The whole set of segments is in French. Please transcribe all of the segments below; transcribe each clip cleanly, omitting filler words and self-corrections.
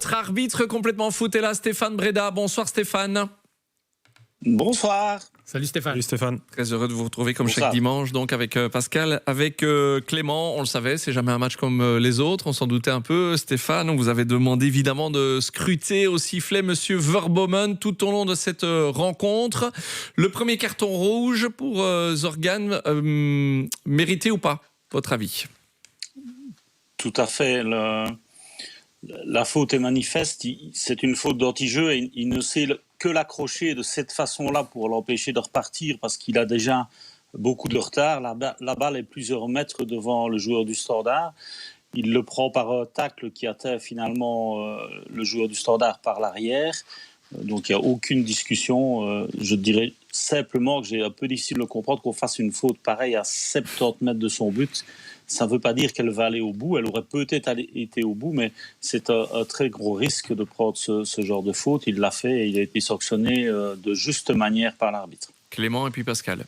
Notre arbitre complètement foot est là, Stéphane Breda. Bonsoir Stéphane. Bonsoir. Salut Stéphane. Salut Stéphane. Très heureux de vous retrouver comme Bonsoir. chaque dimanche, donc avec Pascal, avec Clément. On le savait, c'est jamais un match comme les autres, on s'en doutait un peu. Stéphane, on vous avait demandé évidemment de scruter au sifflet Monsieur Verbomen tout au long de cette rencontre. Le premier carton rouge pour Zorgan, mérité ou pas, votre avis? Tout à fait. La faute est manifeste. C'est une faute d'anti-jeu et il ne sait que l'accrocher de cette façon-là pour l'empêcher de repartir parce qu'il a déjà beaucoup de retard. La balle est plusieurs mètres devant le joueur du Standard. Il le prend par un tacle qui atteint finalement le joueur du Standard par l'arrière. Donc il n'y a aucune discussion. Je dirais simplement que j'ai un peu difficile de comprendre qu'on fasse une faute pareille à 70 mètres de son but. Ça ne veut pas dire qu'elle va aller au bout. Elle aurait peut-être été au bout, mais c'est un très gros risque de prendre ce genre de faute. Il l'a fait et il a été sanctionné de juste manière par l'arbitre. Clément et puis Pascal.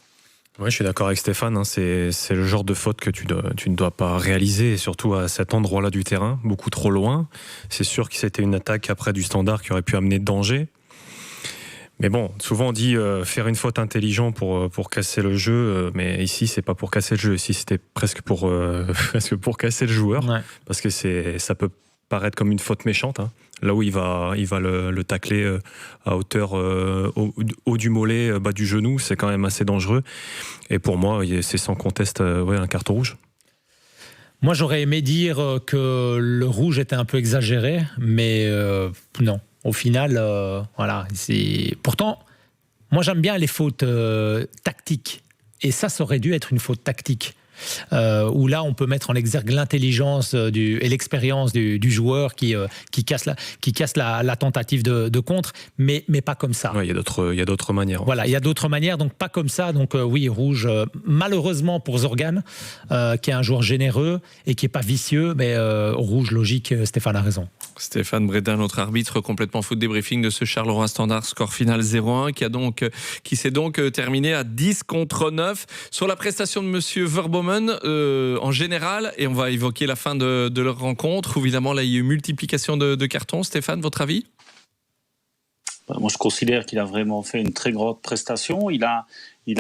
Ouais, je suis d'accord avec Stéphane. Hein. C'est le genre de faute que tu ne dois pas réaliser, et surtout à cet endroit-là du terrain, beaucoup trop loin. C'est sûr que c'était une attaque après du Standard qui aurait pu amener de danger. Mais bon, souvent on dit faire une faute intelligente pour casser le jeu, mais ici c'est pas pour casser le jeu, ici c'était presque pour casser le joueur, ouais. Parce que ça peut paraître comme une faute méchante, hein. Là où il va le tacler à hauteur haut du mollet, bas du genou, c'est quand même assez dangereux. Et pour moi, c'est sans conteste un carton rouge. Moi, j'aurais aimé dire que le rouge était un peu exagéré, mais non. Au final, voilà. Pourtant, moi, j'aime bien les fautes tactiques. Et ça aurait dû être une faute tactique. Où là, on peut mettre en exergue l'intelligence et l'expérience du joueur qui casse la tentative de contre, mais pas comme ça. Ouais, il y a d'autres manières. Voilà, il y a d'autres manières, donc pas comme ça. Donc oui, rouge, malheureusement pour Zorgan, qui est un joueur généreux et qui n'est pas vicieux, mais rouge, logique, Stéphane a raison. Stéphane Breda, notre arbitre complètement foot débriefing de ce Charleroi Standard, score final 0-1, qui s'est donc terminé à 10-9. Sur la prestation de Monsieur Verbomen, en général, et on va évoquer la fin de leur rencontre, évidemment là il y a eu multiplication de cartons. Stéphane, votre avis? Moi je considère qu'il a vraiment fait une très grande prestation. Il a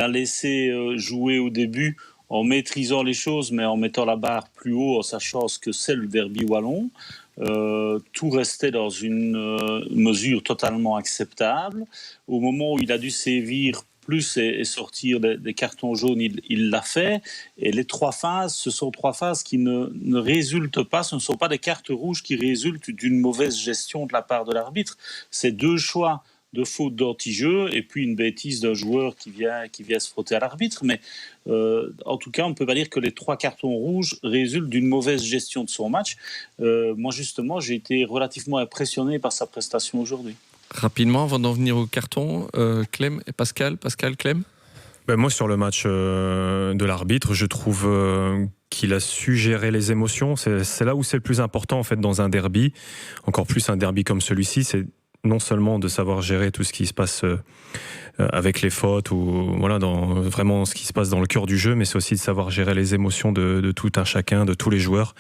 laissé jouer au début en maîtrisant les choses, mais en mettant la barre plus haut, en sachant ce que c'est le derby wallon. Tout restait dans une mesure totalement acceptable. Au moment où il a dû sévir plus et sortir des cartons jaunes, il l'a fait. Et les trois phases, ce sont trois phases qui ne résultent pas, ce ne sont pas des cartes rouges qui résultent d'une mauvaise gestion de la part de l'arbitre. C'est deux choix de faute d'anti-jeu et puis une bêtise d'un joueur qui vient se frotter à l'arbitre. Mais en tout cas, on ne peut pas dire que les trois cartons rouges résultent d'une mauvaise gestion de son match. Moi, justement, j'ai été relativement impressionné par sa prestation aujourd'hui. Rapidement, avant d'en venir au carton, Clem et Pascal. Pascal, Clem? Moi, sur le match de l'arbitre, je trouve qu'il a su gérer les émotions. C'est là où c'est le plus important, en fait, dans un derby. Encore plus un derby comme celui-ci, c'est non seulement de savoir gérer tout ce qui se passe avec les fautes ou voilà, dans vraiment ce qui se passe dans le cœur du jeu, mais c'est aussi de savoir gérer les émotions de tout un chacun, de tous les joueurs.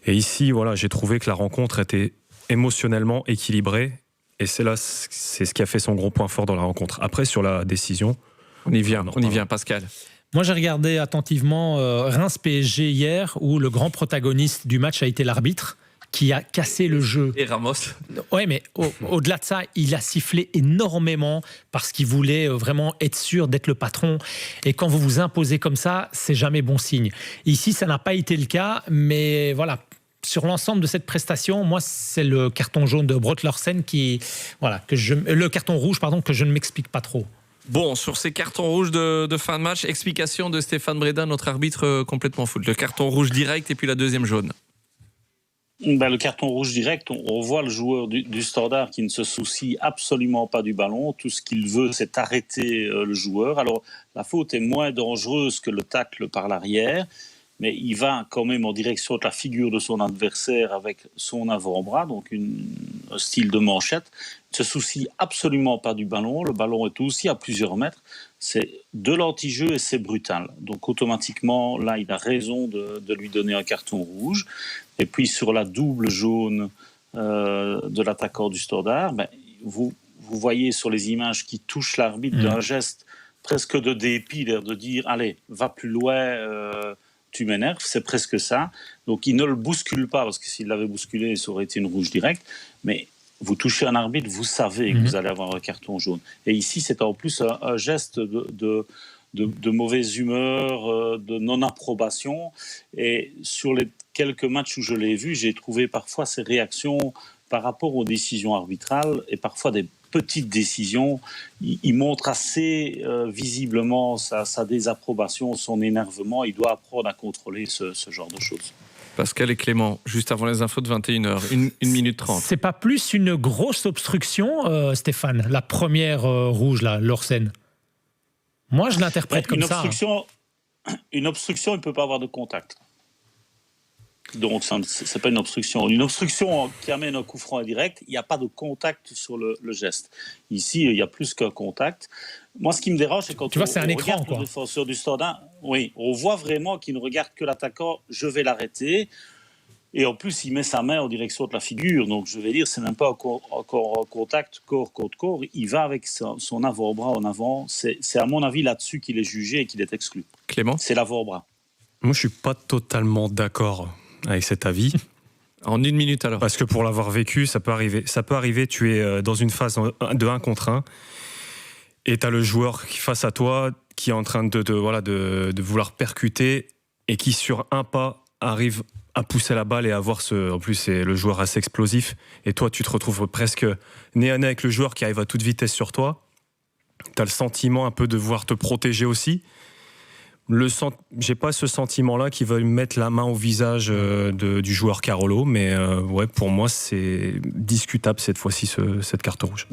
Et ici, voilà, j'ai trouvé que la rencontre était émotionnellement équilibrée. Et c'est ce qui a fait son gros point fort dans la rencontre. Après, sur la décision... On y vient, Pascal. Moi, j'ai regardé attentivement Reims-PSG hier, où le grand protagoniste du match a été l'arbitre, qui a cassé le jeu. Et Ramos. Oui, mais au-delà de ça, il a sifflé énormément parce qu'il voulait vraiment être sûr d'être le patron. Et quand vous vous imposez comme ça, c'est jamais bon signe. Ici, ça n'a pas été le cas, mais voilà... Sur l'ensemble de cette prestation, moi, c'est le carton jaune de Brot Larsen le carton rouge, que je ne m'explique pas trop. Bon, sur ces cartons rouges de fin de match, explication de Stéphane Breda, notre arbitre complètement foot. Le carton rouge direct et puis la deuxième jaune. Le carton rouge direct, on voit le joueur du Standard qui ne se soucie absolument pas du ballon. Tout ce qu'il veut, c'est arrêter le joueur. Alors, la faute est moins dangereuse que le tacle par l'arrière. Mais il va quand même en direction de la figure de son adversaire avec son avant-bras, donc un style de manchette. Il ne se soucie absolument pas du ballon. Le ballon est aussi à plusieurs mètres. C'est de l'anti-jeu et c'est brutal. Donc automatiquement, là, il a raison de lui donner un carton rouge. Et puis sur la double jaune de l'attaquant du Standard, vous voyez sur les images qui touche l'arbitre d'un geste presque de dépit, l'air de dire « Allez, va plus loin, tu m'énerves », c'est presque ça. Donc il ne le bouscule pas, parce que s'il l'avait bousculé, ça aurait été une rouge directe, mais vous touchez un arbitre, vous savez que vous allez avoir un carton jaune. Et ici, c'est en plus un geste de mauvaise humeur, de non-approbation. Et sur les quelques matchs où je l'ai vu, j'ai trouvé parfois ces réactions par rapport aux décisions arbitrales et parfois des petites décisions. Il montre assez visiblement sa désapprobation, son énervement. Il doit apprendre à contrôler ce genre de choses. Pascal et Clément, juste avant les infos de 21h, 1 minute 30. C'est pas plus une grosse obstruction, Stéphane, la première rouge, là, Lorsen? Moi, je l'interprète comme ça. Une obstruction, il ne peut pas avoir de contact. Donc, ce n'est pas une obstruction. Une obstruction qui amène un coup franc indirect, il n'y a pas de contact sur le geste. Ici, il y a plus qu'un contact. Moi, ce qui me dérange, c'est quand tu vois, c'est un écran, regarde le défenseur du Standard, oui, on voit vraiment qu'il ne regarde que l'attaquant, je vais l'arrêter. Et en plus, il met sa main en direction de la figure. Donc, je vais dire, c'est même pas encore un contact corps contre corps. Il va avec son avant-bras en avant. C'est à mon avis là-dessus qu'il est jugé et qu'il est exclu. Clément ? C'est l'avant-bras. Moi, je suis pas totalement d'accord avec cet avis. En 1 minute alors. Parce que pour l'avoir vécu, ça peut arriver. Ça peut arriver, tu es dans une phase de 1 contre 1 et tu as le joueur qui face à toi qui est en train de vouloir percuter et qui sur un pas arrive à pousser la balle et à avoir en plus c'est le joueur assez explosif et toi tu te retrouves presque nez à nez avec le joueur qui arrive à toute vitesse sur toi. Tu as le sentiment un peu de vouloir te protéger aussi. J'ai pas ce sentiment-là qui veut mettre la main au visage du joueur Carolo, mais ouais, pour moi c'est discutable cette fois-ci cette carte rouge.